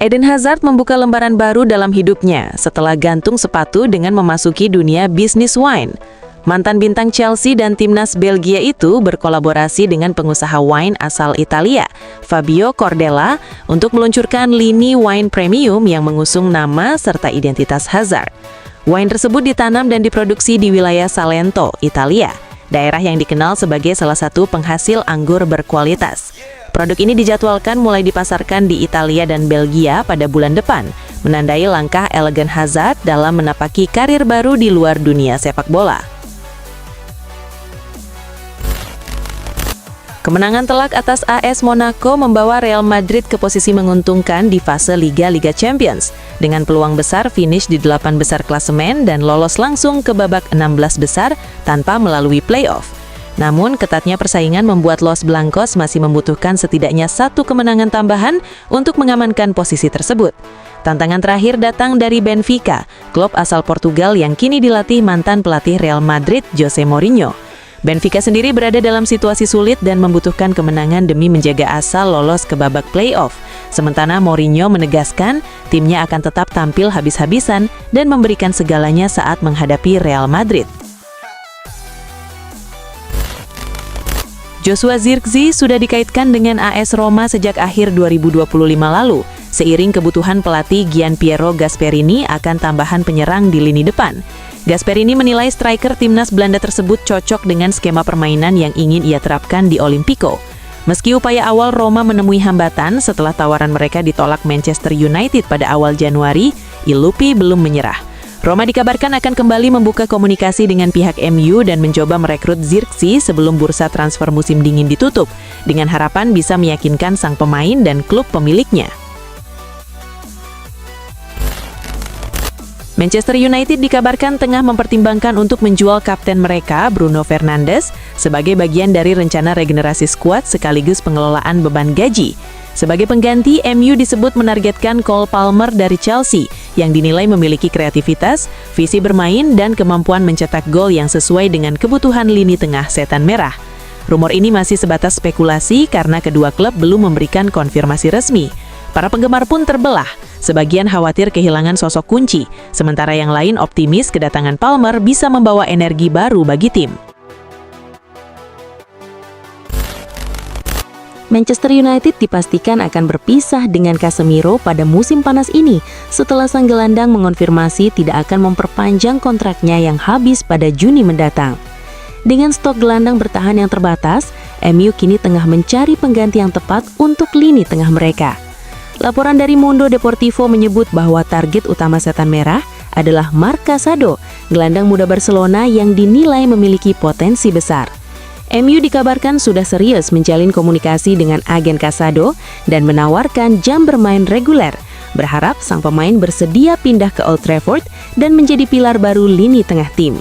Eden Hazard membuka lembaran baru dalam hidupnya setelah gantung sepatu dengan memasuki dunia bisnis wine. Mantan bintang Chelsea dan timnas Belgia itu berkolaborasi dengan pengusaha wine asal Italia, Fabio Cordella, untuk meluncurkan lini wine premium yang mengusung nama serta identitas Hazard. Wine tersebut ditanam dan diproduksi di wilayah Salento, Italia, daerah yang dikenal sebagai salah satu penghasil anggur berkualitas. Produk ini dijadwalkan mulai dipasarkan di Italia dan Belgia pada bulan depan, menandai langkah elegan Hazard dalam menapaki karir baru di luar dunia sepak bola. Kemenangan telak atas AS Monaco membawa Real Madrid ke posisi menguntungkan di fase Liga Champions, dengan peluang besar finish di 8 besar klasemen dan lolos langsung ke babak 16 besar tanpa melalui playoff. Namun, ketatnya persaingan membuat Los Blancos masih membutuhkan setidaknya 1 kemenangan tambahan untuk mengamankan posisi tersebut. Tantangan terakhir datang dari Benfica, klub asal Portugal yang kini dilatih mantan pelatih Real Madrid, Jose Mourinho. Benfica sendiri berada dalam situasi sulit dan membutuhkan kemenangan demi menjaga asa lolos ke babak playoff. Sementara Mourinho menegaskan timnya akan tetap tampil habis-habisan dan memberikan segalanya saat menghadapi Real Madrid. Joshua Zirkzee sudah dikaitkan dengan AS Roma sejak akhir 2025 lalu, seiring kebutuhan pelatih Gianpiero Gasperini akan tambahan penyerang di lini depan. Gasperini menilai striker timnas Belanda tersebut cocok dengan skema permainan yang ingin ia terapkan di Olimpico. Meski upaya awal Roma menemui hambatan setelah tawaran mereka ditolak Manchester United pada awal Januari, Il Lupi belum menyerah. Roma dikabarkan akan kembali membuka komunikasi dengan pihak MU dan mencoba merekrut Zirkzee sebelum bursa transfer musim dingin ditutup, dengan harapan bisa meyakinkan sang pemain dan klub pemiliknya. Manchester United dikabarkan tengah mempertimbangkan untuk menjual kapten mereka, Bruno Fernandes, sebagai bagian dari rencana regenerasi skuad sekaligus pengelolaan beban gaji. Sebagai pengganti, MU disebut menargetkan Cole Palmer dari Chelsea, yang dinilai memiliki kreativitas, visi bermain, dan kemampuan mencetak gol yang sesuai dengan kebutuhan lini tengah setan merah. Rumor ini masih sebatas spekulasi karena kedua klub belum memberikan konfirmasi resmi. Para penggemar pun terbelah. Sebagian khawatir kehilangan sosok kunci, sementara yang lain optimis kedatangan Palmer bisa membawa energi baru bagi tim. Manchester United dipastikan akan berpisah dengan Casemiro pada musim panas ini setelah sang gelandang mengonfirmasi tidak akan memperpanjang kontraknya yang habis pada Juni mendatang. Dengan stok gelandang bertahan yang terbatas, MU kini tengah mencari pengganti yang tepat untuk lini tengah mereka. Laporan dari Mundo Deportivo menyebut bahwa target utama setan merah adalah Marc Casado, gelandang muda Barcelona yang dinilai memiliki potensi besar. MU dikabarkan sudah serius menjalin komunikasi dengan agen Casado dan menawarkan jam bermain reguler, berharap sang pemain bersedia pindah ke Old Trafford dan menjadi pilar baru lini tengah tim.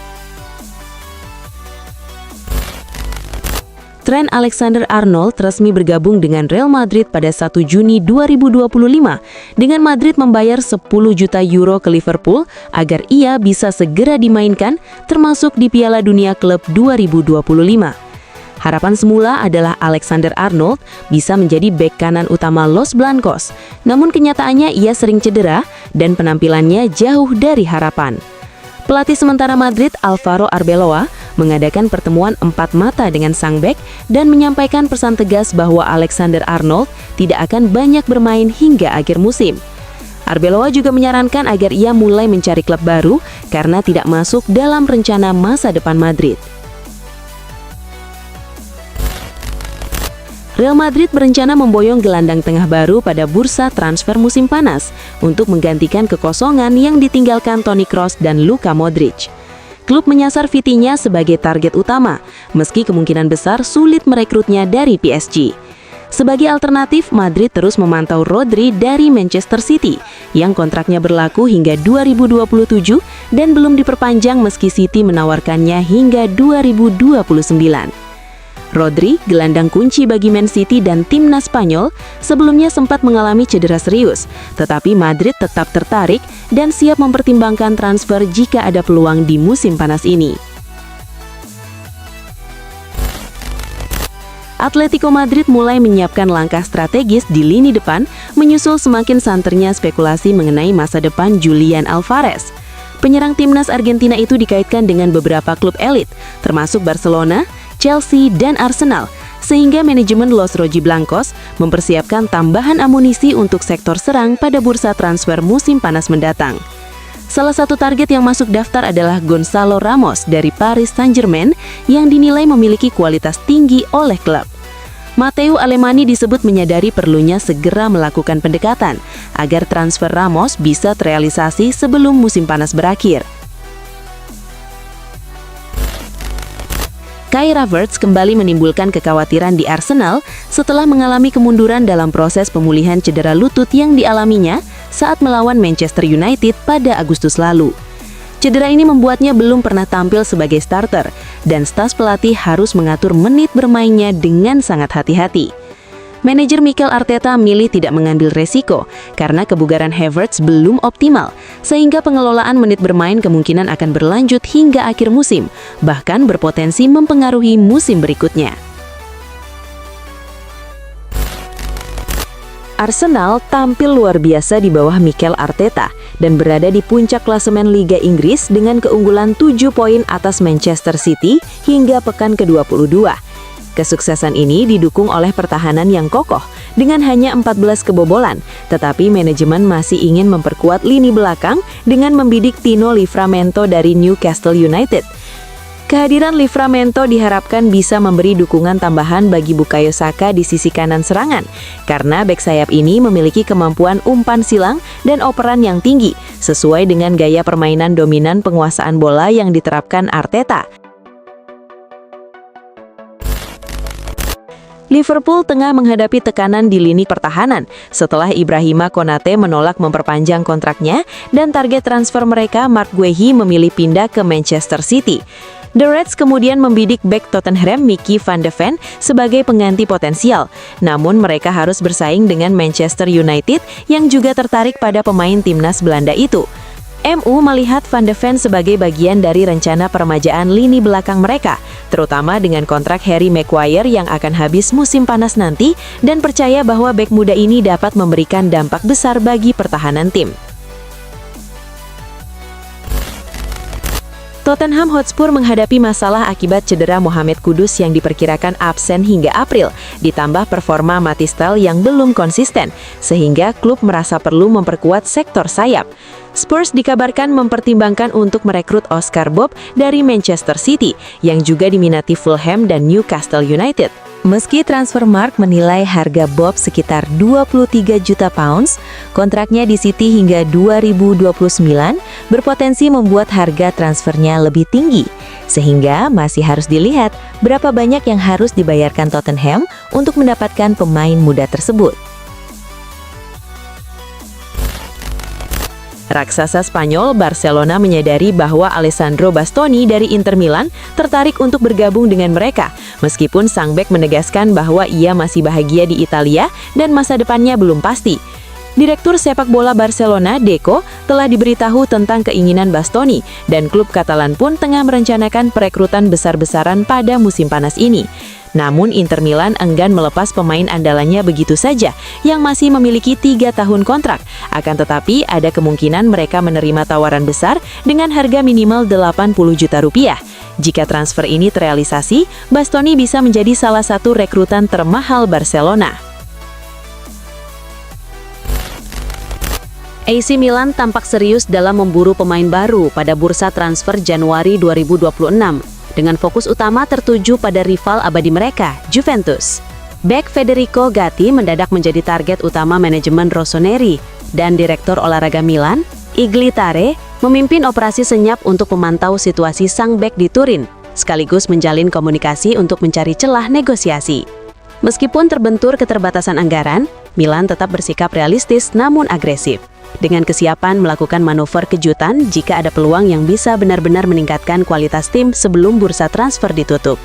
Trent Alexander-Arnold resmi bergabung dengan Real Madrid pada 1 Juni 2025 dengan Madrid membayar 10 juta euro ke Liverpool agar ia bisa segera dimainkan termasuk di Piala Dunia Klub 2025. Harapan semula adalah Alexander-Arnold bisa menjadi bek kanan utama Los Blancos, namun kenyataannya ia sering cedera dan penampilannya jauh dari harapan. Pelatih sementara Madrid, Alvaro Arbeloa, mengadakan pertemuan 4 mata dengan sang bek dan menyampaikan pesan tegas bahwa Alexander-Arnold tidak akan banyak bermain hingga akhir musim. Arbeloa juga menyarankan agar ia mulai mencari klub baru karena tidak masuk dalam rencana masa depan Madrid. Real Madrid berencana memboyong gelandang tengah baru pada bursa transfer musim panas untuk menggantikan kekosongan yang ditinggalkan Toni Kroos dan Luka Modric. Klub menyasar Vitinha sebagai target utama, meski kemungkinan besar sulit merekrutnya dari PSG. Sebagai alternatif, Madrid terus memantau Rodri dari Manchester City, yang kontraknya berlaku hingga 2027 dan belum diperpanjang meski City menawarkannya hingga 2029. Rodri, gelandang kunci bagi Man City dan timnas Spanyol, sebelumnya sempat mengalami cedera serius, tetapi Madrid tetap tertarik dan siap mempertimbangkan transfer jika ada peluang di musim panas ini. Atletico Madrid mulai menyiapkan langkah strategis di lini depan, menyusul semakin santernya spekulasi mengenai masa depan Julian Alvarez. Penyerang timnas Argentina itu dikaitkan dengan beberapa klub elit, termasuk Barcelona, Chelsea, dan Arsenal, sehingga manajemen Los Rojiblancos mempersiapkan tambahan amunisi untuk sektor serang pada bursa transfer musim panas mendatang. Salah satu target yang masuk daftar adalah Gonzalo Ramos dari Paris Saint-Germain yang dinilai memiliki kualitas tinggi oleh klub. Matteo Alemany disebut menyadari perlunya segera melakukan pendekatan agar transfer Ramos bisa terrealisasi sebelum musim panas berakhir. Kai Havertz kembali menimbulkan kekhawatiran di Arsenal setelah mengalami kemunduran dalam proses pemulihan cedera lutut yang dialaminya saat melawan Manchester United pada Agustus lalu. Cedera ini membuatnya belum pernah tampil sebagai starter, dan staf pelatih harus mengatur menit bermainnya dengan sangat hati-hati. Manajer Mikel Arteta milih tidak mengambil resiko karena kebugaran Havertz belum optimal, sehingga pengelolaan menit bermain kemungkinan akan berlanjut hingga akhir musim, bahkan berpotensi mempengaruhi musim berikutnya. Arsenal tampil luar biasa di bawah Mikel Arteta dan berada di puncak klasemen Liga Inggris dengan keunggulan 7 poin atas Manchester City hingga pekan ke-22. Kesuksesan ini didukung oleh pertahanan yang kokoh dengan hanya 14 kebobolan, tetapi manajemen masih ingin memperkuat lini belakang dengan membidik Tino Livramento dari Newcastle United. Kehadiran Livramento diharapkan bisa memberi dukungan tambahan bagi Bukayo Saka di sisi kanan serangan, karena bek sayap ini memiliki kemampuan umpan silang dan operan yang tinggi, sesuai dengan gaya permainan dominan penguasaan bola yang diterapkan Arteta. Liverpool tengah menghadapi tekanan di lini pertahanan setelah Ibrahima Konate menolak memperpanjang kontraknya dan target transfer mereka Marc Guehi memilih pindah ke Manchester City. The Reds kemudian membidik bek Tottenham Mickey van de Ven sebagai pengganti potensial, namun mereka harus bersaing dengan Manchester United yang juga tertarik pada pemain timnas Belanda itu. MU melihat Van de Ven sebagai bagian dari rencana peremajaan lini belakang mereka, terutama dengan kontrak Harry Maguire yang akan habis musim panas nanti, dan percaya bahwa bek muda ini dapat memberikan dampak besar bagi pertahanan tim. Tottenham Hotspur menghadapi masalah akibat cedera Mohamed Kudus yang diperkirakan absen hingga April, ditambah performa Matistel yang belum konsisten, sehingga klub merasa perlu memperkuat sektor sayap. Spurs dikabarkan mempertimbangkan untuk merekrut Oscar Bob dari Manchester City, yang juga diminati Fulham dan Newcastle United. Meski Transfermarkt menilai harga Bob sekitar 23 juta pounds, kontraknya di City hingga 2029 berpotensi membuat harga transfernya lebih tinggi, sehingga masih harus dilihat berapa banyak yang harus dibayarkan Tottenham untuk mendapatkan pemain muda tersebut. Raksasa Spanyol Barcelona menyadari bahwa Alessandro Bastoni dari Inter Milan tertarik untuk bergabung dengan mereka, meskipun sang bek menegaskan bahwa ia masih bahagia di Italia dan masa depannya belum pasti. Direktur sepak bola Barcelona, Deco, telah diberitahu tentang keinginan Bastoni, dan klub Katalan pun tengah merencanakan perekrutan besar-besaran pada musim panas ini. Namun Inter Milan enggan melepas pemain andalannya begitu saja, yang masih memiliki 3 tahun kontrak. Akan tetapi ada kemungkinan mereka menerima tawaran besar dengan harga minimal 80 juta rupiah. Jika transfer ini terrealisasi, Bastoni bisa menjadi salah satu rekrutan termahal Barcelona. AC Milan tampak serius dalam memburu pemain baru pada bursa transfer Januari 2026. Dengan fokus utama tertuju pada rival abadi mereka, Juventus. Bek Federico Gatti mendadak menjadi target utama manajemen Rossoneri, dan Direktur Olahraga Milan, Iglitare, memimpin operasi senyap untuk memantau situasi sang bek di Turin, sekaligus menjalin komunikasi untuk mencari celah negosiasi. Meskipun terbentur keterbatasan anggaran, Milan tetap bersikap realistis namun agresif, dengan kesiapan melakukan manuver kejutan jika ada peluang yang bisa benar-benar meningkatkan kualitas tim sebelum bursa transfer ditutup.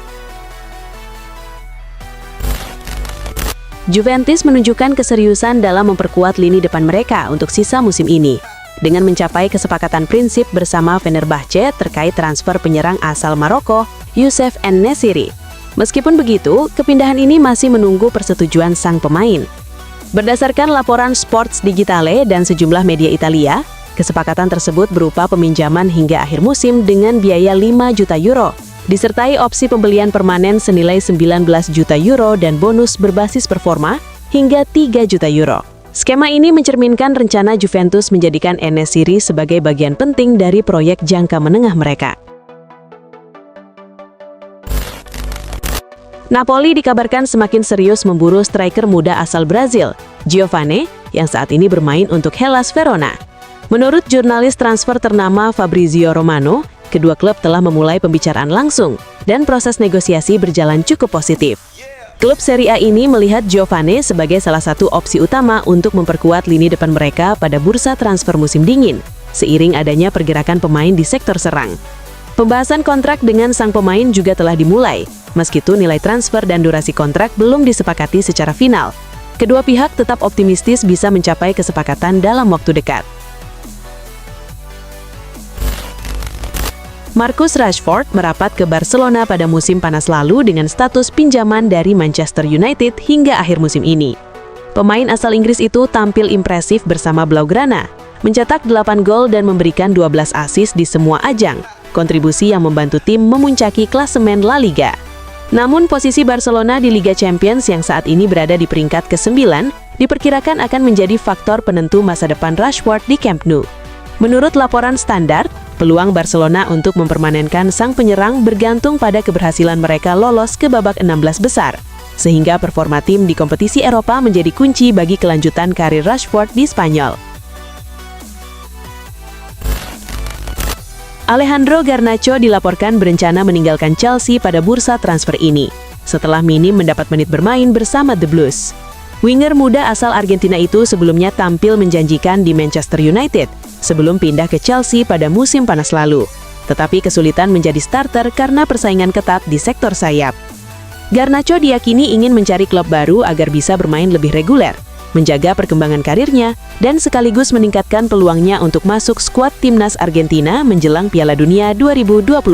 Juventus menunjukkan keseriusan dalam memperkuat lini depan mereka untuk sisa musim ini, dengan mencapai kesepakatan prinsip bersama Fenerbahce terkait transfer penyerang asal Maroko, Youssef En-Nesyri. Meskipun begitu, kepindahan ini masih menunggu persetujuan sang pemain. Berdasarkan laporan Sports Digitale dan sejumlah media Italia, kesepakatan tersebut berupa peminjaman hingga akhir musim dengan biaya 5 juta euro, disertai opsi pembelian permanen senilai 19 juta euro dan bonus berbasis performa hingga 3 juta euro. Skema ini mencerminkan rencana Juventus menjadikan En-Nesyri sebagai bagian penting dari proyek jangka menengah mereka. Napoli dikabarkan semakin serius memburu striker muda asal Brazil, Giovane, yang saat ini bermain untuk Hellas Verona. Menurut jurnalis transfer ternama Fabrizio Romano, kedua klub telah memulai pembicaraan langsung dan proses negosiasi berjalan cukup positif. Klub Serie A ini melihat Giovane sebagai salah satu opsi utama untuk memperkuat lini depan mereka pada bursa transfer musim dingin, seiring adanya pergerakan pemain di sektor serang. Pembahasan kontrak dengan sang pemain juga telah dimulai, meskipun nilai transfer dan durasi kontrak belum disepakati secara final. Kedua pihak tetap optimistis bisa mencapai kesepakatan dalam waktu dekat. Marcus Rashford merapat ke Barcelona pada musim panas lalu dengan status pinjaman dari Manchester United hingga akhir musim ini. Pemain asal Inggris itu tampil impresif bersama Blaugrana, mencetak 8 gol dan memberikan 12 assist di semua ajang, kontribusi yang membantu tim memuncaki klasemen La Liga. Namun posisi Barcelona di Liga Champions yang saat ini berada di peringkat ke-9 diperkirakan akan menjadi faktor penentu masa depan Rashford di Camp Nou. Menurut laporan Standard, peluang Barcelona untuk mempermanenkan sang penyerang bergantung pada keberhasilan mereka lolos ke babak 16 besar, sehingga performa tim di kompetisi Eropa menjadi kunci bagi kelanjutan karir Rashford di Spanyol. Alejandro Garnacho dilaporkan berencana meninggalkan Chelsea pada bursa transfer ini, setelah minim mendapat menit bermain bersama The Blues. Winger muda asal Argentina itu sebelumnya tampil menjanjikan di Manchester United, sebelum pindah ke Chelsea pada musim panas lalu. Tetapi kesulitan menjadi starter karena persaingan ketat di sektor sayap. Garnacho diyakini ingin mencari klub baru agar bisa bermain lebih reguler, menjaga perkembangan karirnya, dan sekaligus meningkatkan peluangnya untuk masuk skuad timnas Argentina menjelang Piala Dunia 2026.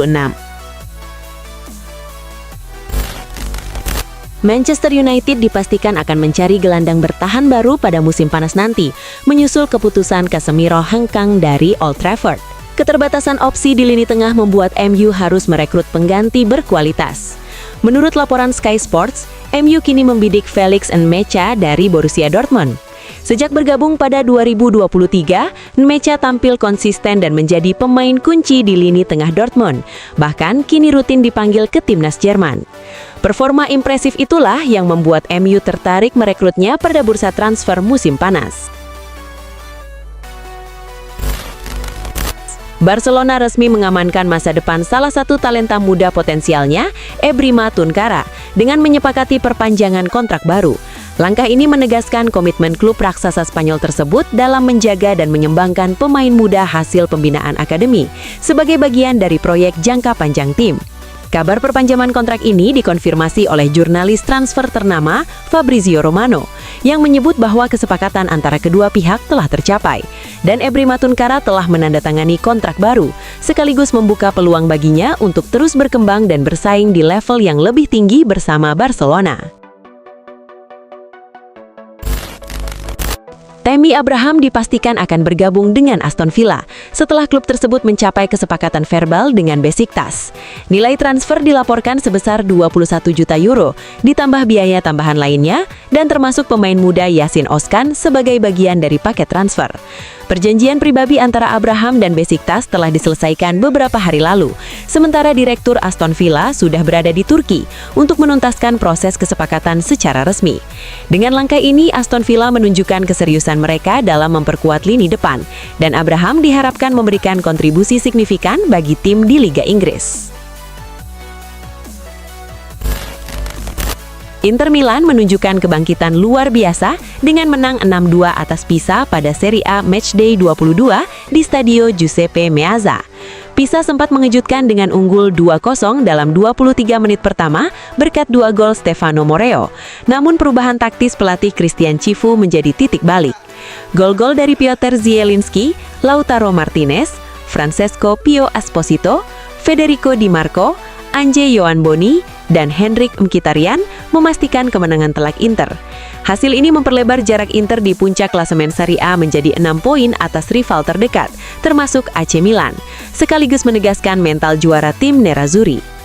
Manchester United dipastikan akan mencari gelandang bertahan baru pada musim panas nanti, menyusul keputusan Casemiro hengkang dari Old Trafford. Keterbatasan opsi di lini tengah membuat MU harus merekrut pengganti berkualitas. Menurut laporan Sky Sports, MU kini membidik Felix Nmecha dari Borussia Dortmund. Sejak bergabung pada 2023, Nmecha tampil konsisten dan menjadi pemain kunci di lini tengah Dortmund, bahkan kini rutin dipanggil ke timnas Jerman. Performa impresif itulah yang membuat MU tertarik merekrutnya pada bursa transfer musim panas. Barcelona resmi mengamankan masa depan salah satu talenta muda potensialnya, Ebrima Tunkara, dengan menyepakati perpanjangan kontrak baru. Langkah ini menegaskan komitmen klub raksasa Spanyol tersebut dalam menjaga dan mengembangkan pemain muda hasil pembinaan akademi, sebagai bagian dari proyek jangka panjang tim. Kabar perpanjangan kontrak ini dikonfirmasi oleh jurnalis transfer ternama Fabrizio Romano, yang menyebut bahwa kesepakatan antara kedua pihak telah tercapai, dan Ebrima Tunkara telah menandatangani kontrak baru, sekaligus membuka peluang baginya untuk terus berkembang dan bersaing di level yang lebih tinggi bersama Barcelona. Tammy Abraham dipastikan akan bergabung dengan Aston Villa setelah klub tersebut mencapai kesepakatan verbal dengan Besiktas. Nilai transfer dilaporkan sebesar 21 juta euro, ditambah biaya tambahan lainnya, dan termasuk pemain muda Yasin Ozkan sebagai bagian dari paket transfer. Perjanjian pribadi antara Abraham dan Besiktas telah diselesaikan beberapa hari lalu, sementara Direktur Aston Villa sudah berada di Turki untuk menuntaskan proses kesepakatan secara resmi. Dengan langkah ini, Aston Villa menunjukkan keseriusan mereka dalam memperkuat lini depan, dan Abraham diharapkan memberikan kontribusi signifikan bagi tim di Liga Inggris. Inter Milan menunjukkan kebangkitan luar biasa dengan menang 6-2 atas Pisa pada Serie A Matchday 22 di Stadio Giuseppe Meazza. Pisa sempat mengejutkan dengan unggul 2-0 dalam 23 menit pertama berkat 2 gol Stefano Moreo. Namun perubahan taktis pelatih Christian Cifu menjadi titik balik. Gol-gol dari Piotr Zielinski, Lautaro Martinez, Francesco Pio Esposito, Federico Di Marco, Anje Yohan Boni, dan Henrik Mkhitaryan memastikan kemenangan telak Inter. Hasil ini memperlebar jarak Inter di puncak klasemen Serie A menjadi 6 poin atas rival terdekat, termasuk AC Milan, sekaligus menegaskan mental juara tim Nerazzurri.